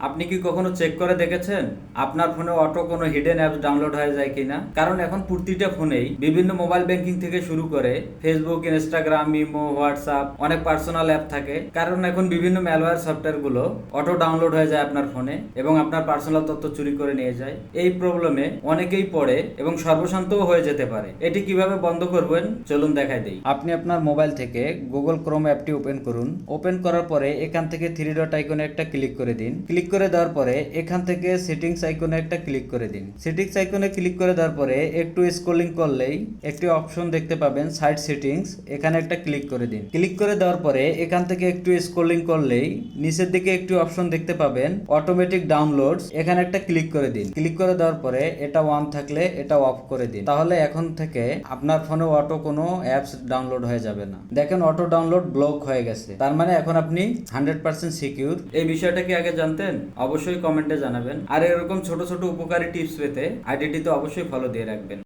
আপনি কি কখনো চেক করে দেখেছেন আপনার ফোনে অটো কোনো হিডেন অ্যাপস ডাউনলোড হয়ে যায় কিনা? কারণ এখন প্রতিটা ফোনেই বিভিন্ন মোবাইল ব্যাংকিং থেকে শুরু করে ফেসবুক, ইনস্টাগ্রাম, ইমো, হোয়াটসঅ্যাপ অনেক পার্সোনাল অ্যাপ থাকে। কারণ এখন বিভিন্ন ম্যালওয়্যার সফটওয়্যারগুলো অটো ডাউনলোড হয়ে যায় আপনার ফোনে এবং আপনার পার্সোনাল তথ্য চুরি করে নিয়ে যায়। এই প্রবলেমে অনেকেই পড়ে এবং সর্বশান্তও হয়ে যেতে পারে। এটি কিভাবে বন্ধ করবেন চলুন দেখাই দেই। আপনি আপনার মোবাইল থেকে গুগল ক্রোম অ্যাপটি ওপেন করুন। ওপেন করার পরে এখান থেকে থ্রি ডট আইকনে একটা ক্লিক করে দিন। ক্লিক করে দেওয়ার পরে এখান থেকে সেটিংস আইকনে একটা ক্লিক করে দিন। সেটিংস আইকনে ক্লিক করে দেওয়ার পরে একটু স্ক্রলিং করলেই একটি অপশন দেখতে পাবেন সাইট সেটিংস, এখানে একটা ক্লিক করে দিন। ক্লিক করে দেওয়ার পরে এখান থেকে একটু স্ক্রলিং করলেই নিচের দিকে একটি অপশন দেখতে পাবেন অটোমেটিক ডাউনলোডস, এখানে একটা ক্লিক করে দিন। ক্লিক করে দেওয়ার পরে এটা অন থাকলে এটা অফ করে দিন। তাহলে এখন থেকে আপনার ফোনে অটো কোনো অ্যাপস ডাউনলোড হয়ে যাবে না। দেখেন অটো ডাউনলোড ব্লক হয়ে গেছে, তার মানে এখন আপনি 100% সিকিউর। এই বিষয়টা কি আগে জানতেন? অবশ্যই কমেন্টে জানাবেন। আর এরকম ছোট ছোট উপকারী টিপস পেতে আইডিটিতে অবশ্যই ফলো দিয়ে রাখবেন।